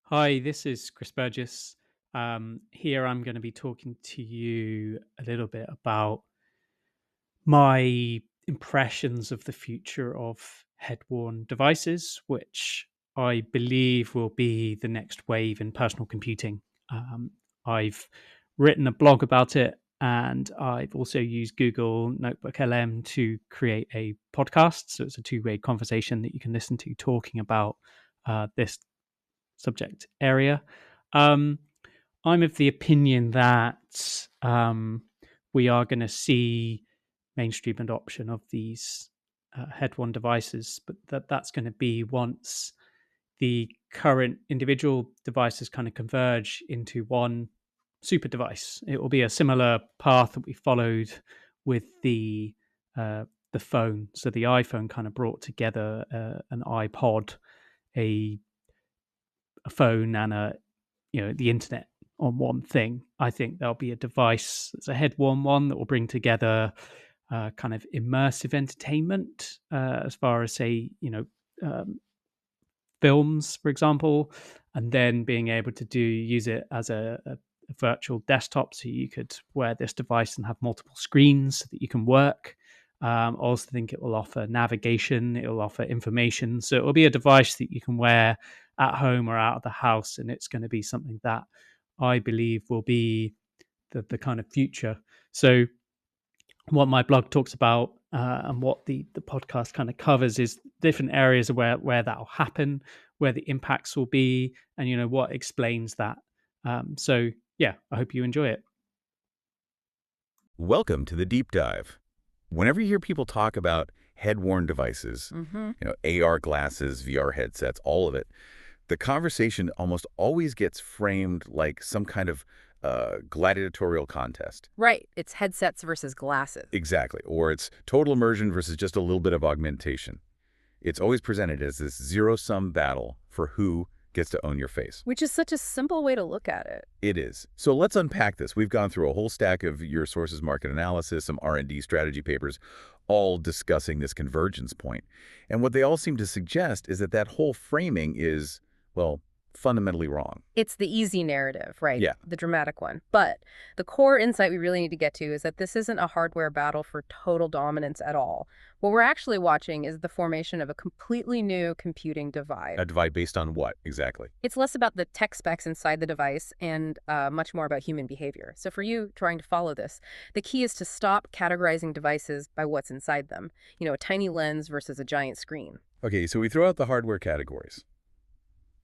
Hi, this is Chris Burgess. Here I'm going to be talking to you a little bit about my impressions of the future of head-worn devices, which I believe will be the next wave in personal computing. I've written a blog about it, and I've also used Google Notebook LM to create a podcast. So it's a two-way conversation that you can listen to talking about this subject area. Um, I'm of the opinion that we are going to see mainstream adoption of these head-on devices, but that's going to be once the current individual devices kind of converge into one super device. It will be a similar path that we followed with the phone. So the iPhone kind of brought together an iPod, a phone, and the internet on one thing. I think there'll be a device that's a head-worn one that will bring together kind of immersive entertainment, as far as say um, films, for example, and then being able to use it as a virtual desktop, so you could wear this device and have multiple screens so that you can work. I also think it will offer navigation, it will offer information. So it will be a device that you can wear at home or out of the house, and it's going to be something that I believe will be the kind of future. So what my blog talks about and what the podcast kind of covers is different areas of where that will happen, where the impacts will be, and what explains that. So yeah, I hope you enjoy it. Welcome to the deep dive. Whenever you hear people talk about head-worn devices, Mm-hmm. AR glasses, VR headsets, all of it, the conversation almost always gets framed like some kind of gladiatorial contest. Right. It's headsets versus glasses. Exactly. Or it's total immersion versus just a little bit of augmentation. It's always presented as this zero-sum battle for who gets to own your face. Which is such a simple way to look at it. It is. So let's unpack this. We've gone through a whole stack of your sources, market analysis, some R&D strategy papers, all discussing this convergence point. And what they all seem to suggest is that that whole framing is, well, fundamentally wrong. It's the easy narrative, right? Yeah. The dramatic one. But the core insight we really need to get to is that this isn't a hardware battle for total dominance at all. What we're actually watching is the formation of a completely new computing divide. A divide based on what, exactly? It's less about the tech specs inside the device and much more about human behavior. So for you trying to follow this, the key is to stop categorizing devices by what's inside them. A tiny lens versus a giant screen. Okay, so we throw out the hardware categories.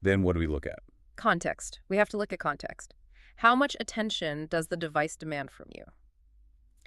Then what do we look at? Context. We have to look at context. How much attention does the device demand from you?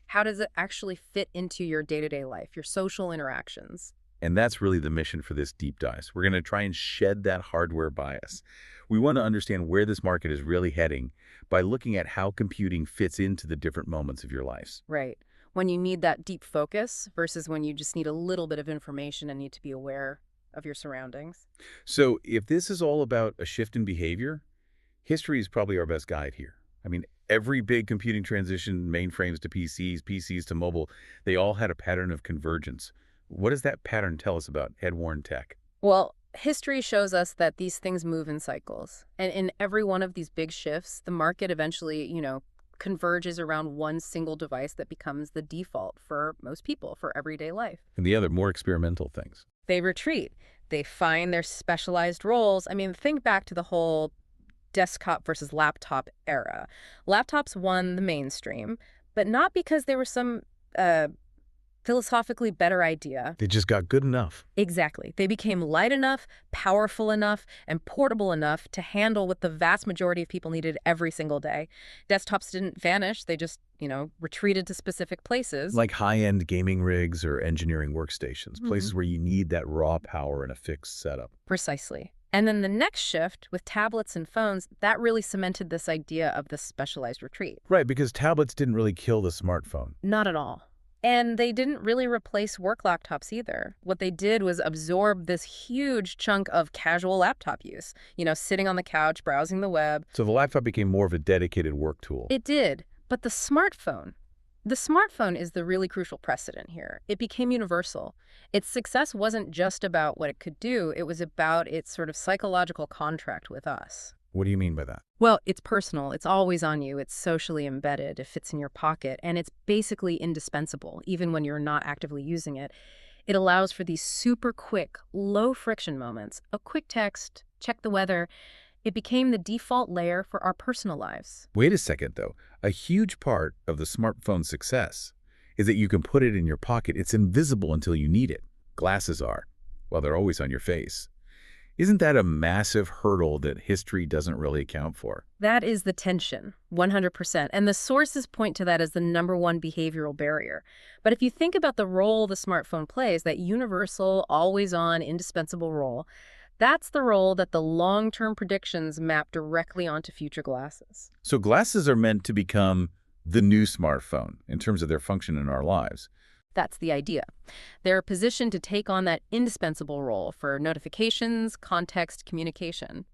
How does it actually fit into your day-to-day life, your social interactions? And that's really the mission for this deep dive. We're going to try and shed that hardware bias. We want to understand where this market is really heading by looking at how computing fits into the different moments of your lives. Right. When you need that deep focus versus when you just need a little bit of information and need to be aware of your surroundings. So if this is all about a shift in behavior, history is probably our best guide here. I mean, every big computing transition, mainframes to PCs, PCs to mobile, they all had a pattern of convergence. What does that pattern tell us about head-worn tech? Well, history shows us that these things move in cycles. And in every one of these big shifts, the market eventually, converges around one single device that becomes the default for most people for everyday life. And the other, more experimental things. They retreat. They find their specialized roles. I mean, think back to the whole desktop versus laptop era. Laptops won the mainstream, but not because they were some philosophically better idea. They just got good enough. Exactly. They became light enough, powerful enough, and portable enough to handle what the vast majority of people needed every single day. Desktops didn't vanish. They just, retreated to specific places. Like high-end gaming rigs or engineering workstations, places where you need that raw power in a fixed setup. Precisely. And then the next shift with tablets and phones, that really cemented this idea of the specialized retreat. Right, because tablets didn't really kill the smartphone. Not at all. And they didn't really replace work laptops either. What they did was absorb this huge chunk of casual laptop use, sitting on the couch, browsing the web. So the laptop became more of a dedicated work tool. It did. But the smartphone is the really crucial precedent here. It became universal. Its success wasn't just about what it could do. It was about its sort of psychological contract with us. What do you mean by that? Well, it's personal. It's always on you. It's socially embedded. It fits in your pocket. And it's basically indispensable, even when you're not actively using it. It allows for these super quick, low-friction moments. A quick text, check the weather. It became the default layer for our personal lives. Wait a second, though. A huge part of the smartphone's success is that you can put it in your pocket. It's invisible until you need it. Glasses are. Well, they're always on your face. Isn't that a massive hurdle that history doesn't really account for? That is the tension, 100%. And the sources point to that as the #1 behavioral barrier. But if you think about the role the smartphone plays, that universal, always-on, indispensable role, that's the role that the long-term predictions map directly onto future glasses. So glasses are meant to become the new smartphone in terms of their function in our lives. That's the idea. They're positioned to take on that indispensable role for notifications, context, communication.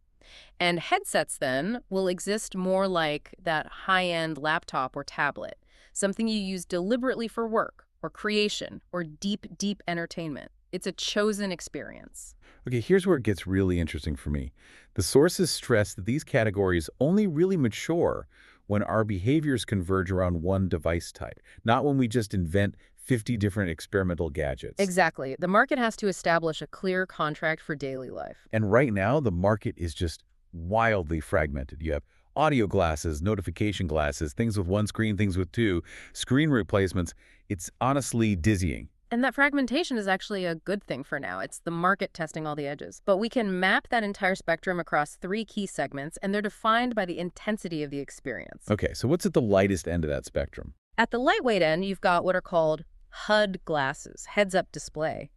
And headsets, then, will exist more like that high-end laptop or tablet, something you use deliberately for work or creation or deep, deep entertainment. It's a chosen experience. Okay, here's where it gets really interesting for me. The sources stress that these categories only really mature when our behaviors converge around one device type, not when we just invent 50 different experimental gadgets. Exactly. The market has to establish a clear contract for daily life. And right now, the market is just wildly fragmented. You have audio glasses, notification glasses, things with one screen, things with two, screen replacements. It's honestly dizzying. And that fragmentation is actually a good thing for now. It's the market testing all the edges. But we can map that entire spectrum across 3 key segments, and they're defined by the intensity of the experience. Okay, so what's at the lightest end of that spectrum? At the lightweight end, you've got what are called HUD glasses, heads-up display.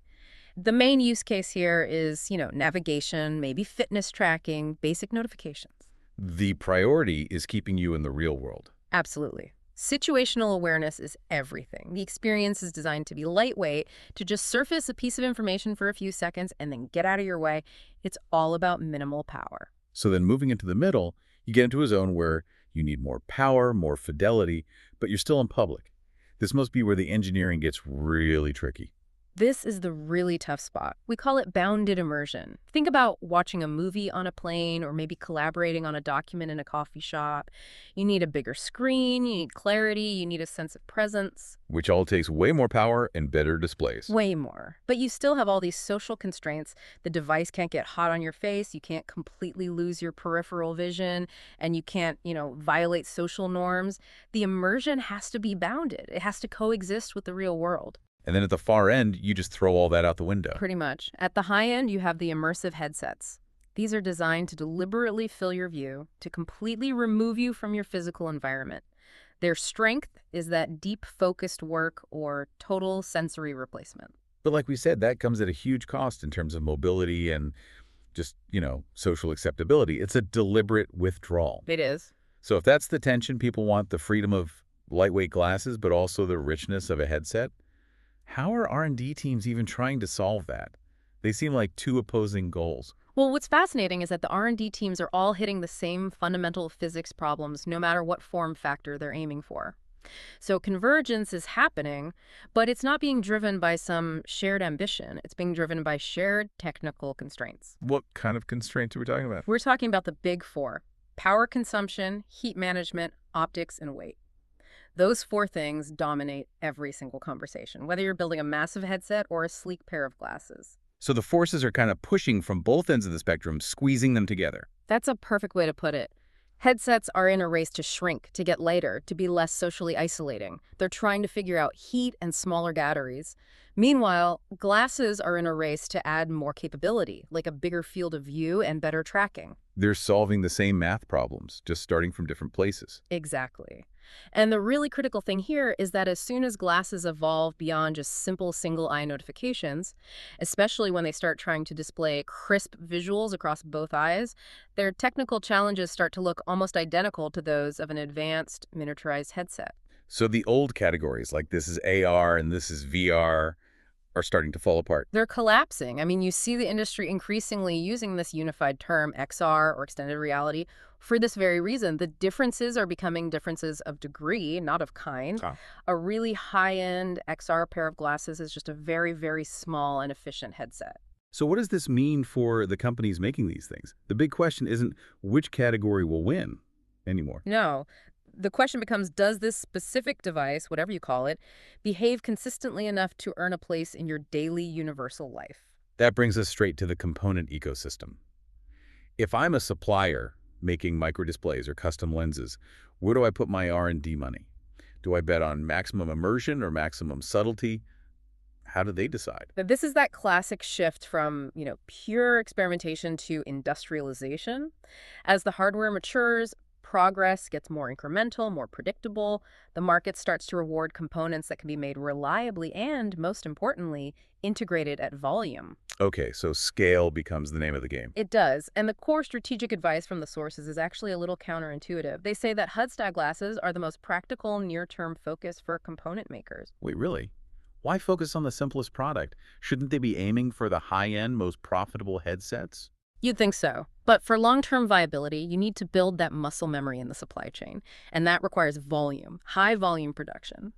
The main use case here is, navigation, maybe fitness tracking, basic notifications. The priority is keeping you in the real world. Absolutely. Situational awareness is everything. The experience is designed to be lightweight, to just surface a piece of information for a few seconds and then get out of your way. It's all about minimal power. So then moving into the middle, you get into a zone where you need more power, more fidelity, but you're still in public. This must be where the engineering gets really tricky. This is the really tough spot. We call it bounded immersion. Think about watching a movie on a plane or maybe collaborating on a document in a coffee shop. You need a bigger screen, you need clarity, you need a sense of presence. Which all takes way more power and better displays. Way more. But you still have all these social constraints. The device can't get hot on your face, you can't completely lose your peripheral vision, and you can't, violate social norms. The immersion has to be bounded. It has to coexist with the real world. And then at the far end, you just throw all that out the window. Pretty much. At the high end, you have the immersive headsets. These are designed to deliberately fill your view, to completely remove you from your physical environment. Their strength is that deep focused work or total sensory replacement. But like we said, that comes at a huge cost in terms of mobility and just, social acceptability. It's a deliberate withdrawal. It is. So if that's the tension, people want the freedom of lightweight glasses, but also the richness of a headset. How are R&D teams even trying to solve that? They seem like two opposing goals. Well, what's fascinating is that the R&D teams are all hitting the same fundamental physics problems, no matter what form factor they're aiming for. So convergence is happening, but it's not being driven by some shared ambition. It's being driven by shared technical constraints. What kind of constraints are we talking about? We're talking about the big 4: power consumption, heat management, optics, and weight. Those 4 things dominate every single conversation, whether you're building a massive headset or a sleek pair of glasses. So the forces are kind of pushing from both ends of the spectrum, squeezing them together. That's a perfect way to put it. Headsets are in a race to shrink, to get lighter, to be less socially isolating. They're trying to figure out heat and smaller batteries. Meanwhile, glasses are in a race to add more capability, like a bigger field of view and better tracking. They're solving the same math problems, just starting from different places. Exactly. And the really critical thing here is that as soon as glasses evolve beyond just simple single-eye notifications, especially when they start trying to display crisp visuals across both eyes, their technical challenges start to look almost identical to those of an advanced miniaturized headset. So the old categories, like this is AR and this is VR, are starting to fall apart. They're collapsing. I mean, you see the industry increasingly using this unified term, XR, or extended reality, for this very reason. The differences are becoming differences of degree, not of kind. Huh. A really high-end XR pair of glasses is just a very, very small and efficient headset. So what does this mean for the companies making these things? The big question isn't which category will win anymore. No. The question becomes, does this specific device, whatever you call it, behave consistently enough to earn a place in your daily universal life? That brings us straight to the component ecosystem. If I'm a supplier making microdisplays or custom lenses, where do I put my R&D money? Do I bet on maximum immersion or maximum subtlety? How do they decide? But this is that classic shift from, pure experimentation to industrialization. As the hardware matures, progress gets more incremental, more predictable. The market starts to reward components that can be made reliably and, most importantly, integrated at volume. Okay, so scale becomes the name of the game. It does, and the core strategic advice from the sources is actually a little counterintuitive. They say that HUD-style glasses are the most practical near-term focus for component makers. Wait, really? Why focus on the simplest product? Shouldn't they be aiming for the high-end, most profitable headsets? You'd think so. But for long-term viability, you need to build that muscle memory in the supply chain, and that requires volume, high-volume production.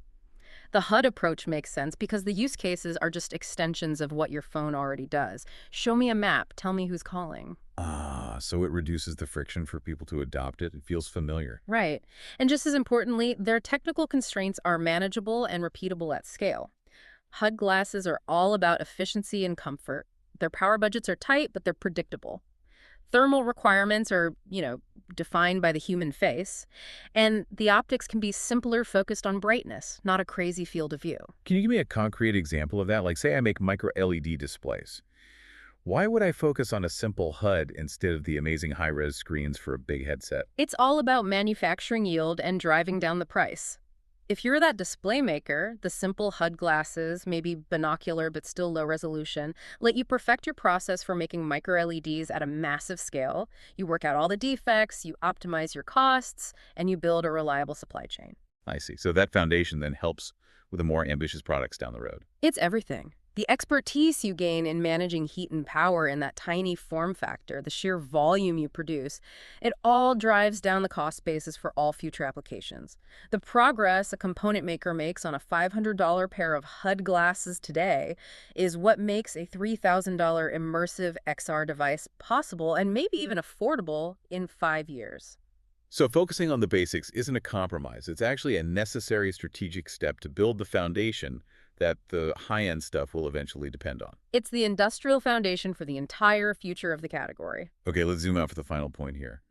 The HUD approach makes sense because the use cases are just extensions of what your phone already does. Show me a map, tell me who's calling. Ah, so it reduces the friction for people to adopt it. It feels familiar. Right. And just as importantly, their technical constraints are manageable and repeatable at scale. HUD glasses are all about efficiency and comfort. Their power budgets are tight, but they're predictable. Thermal requirements are, defined by the human face. And the optics can be simpler, focused on brightness, not a crazy field of view. Can you give me a concrete example of that? Like, say I make micro LED displays. Why would I focus on a simple HUD instead of the amazing high-res screens for a big headset? It's all about manufacturing yield and driving down the price. If you're that display maker, the simple HUD glasses, maybe binocular but still low resolution, let you perfect your process for making micro LEDs at a massive scale. You work out all the defects, you optimize your costs, and you build a reliable supply chain. I see. So that foundation then helps with the more ambitious products down the road. It's everything. The expertise you gain in managing heat and power in that tiny form factor, the sheer volume you produce, it all drives down the cost basis for all future applications. The progress a component maker makes on a $500 pair of HUD glasses today is what makes a $3,000 immersive XR device possible and maybe even affordable in 5 years. So focusing on the basics isn't a compromise. It's actually a necessary strategic step to build the foundation that the high-end stuff will eventually depend on. It's the industrial foundation for the entire future of the category. Okay, let's zoom out for the final point here.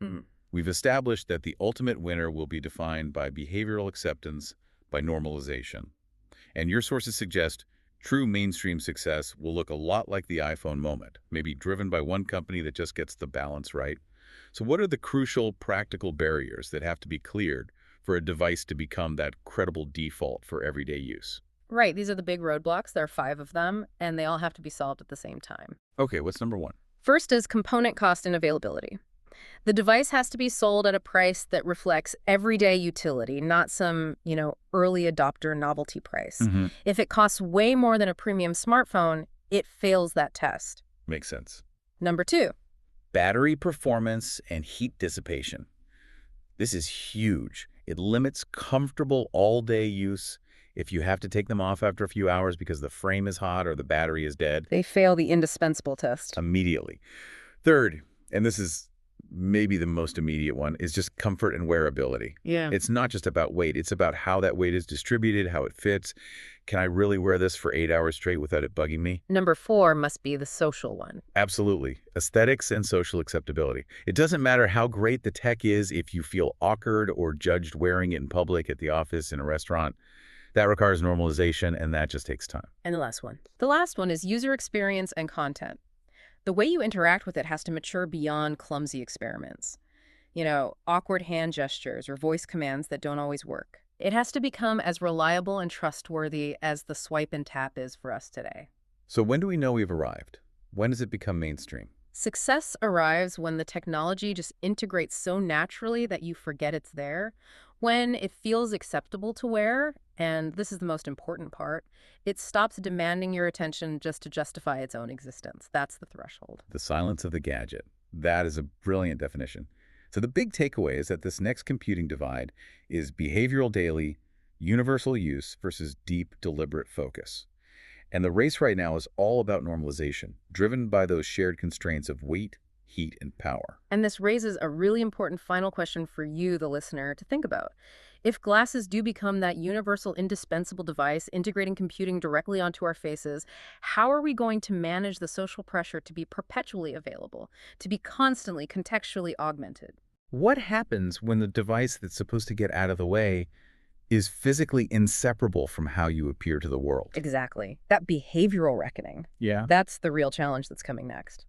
We've established that the ultimate winner will be defined by behavioral acceptance, by normalization. And your sources suggest true mainstream success will look a lot like the iPhone moment, maybe driven by one company that just gets the balance right. So what are the crucial practical barriers that have to be cleared for a device to become that credible default for everyday use? Right, these are the big roadblocks. There are 5 of them, and they all have to be solved at the same time. Okay, what's number one? First is component cost and availability. The device has to be sold at a price that reflects everyday utility, not some, early adopter novelty price. If it costs way more than a premium smartphone, it fails that test. Makes sense. Number 2. Battery performance and heat dissipation. This is huge. It limits comfortable all-day use. If you have to take them off after a few hours because the frame is hot or the battery is dead, They fail the indispensable test. immediately. Third, and this is maybe the most immediate one, is just comfort and wearability. Yeah. It's not just about weight. It's about how that weight is distributed, how it fits. Can I really wear this for 8 hours straight without it bugging me? Number 4 must be the social one. Absolutely. Aesthetics and social acceptability. It doesn't matter how great the tech is if you feel awkward or judged wearing it in public, at the office, in a restaurant. That requires normalization, and that just takes time. And the last one. The last one is user experience and content. The way you interact with it has to mature beyond clumsy experiments. Awkward hand gestures or voice commands that don't always work. It has to become as reliable and trustworthy as the swipe and tap is for us today. So when do we know we've arrived? When does it become mainstream? Success arrives when the technology just integrates so naturally that you forget it's there, when it feels acceptable to wear, and this is the most important part, it stops demanding your attention just to justify its own existence. That's the threshold. The silence of the gadget. That is a brilliant definition. So the big takeaway is that this next computing divide is behavioral daily, universal use versus deep, deliberate focus. And the race right now is all about normalization, driven by those shared constraints of weight, heat, and power. And this raises a really important final question for you, the listener, to think about. If glasses do become that universal, indispensable device integrating computing directly onto our faces, how are we going to manage the social pressure to be perpetually available, to be constantly contextually augmented? What happens when the device that's supposed to get out of the way is physically inseparable from how you appear to the world? Exactly. That behavioral reckoning. Yeah. That's the real challenge that's coming next.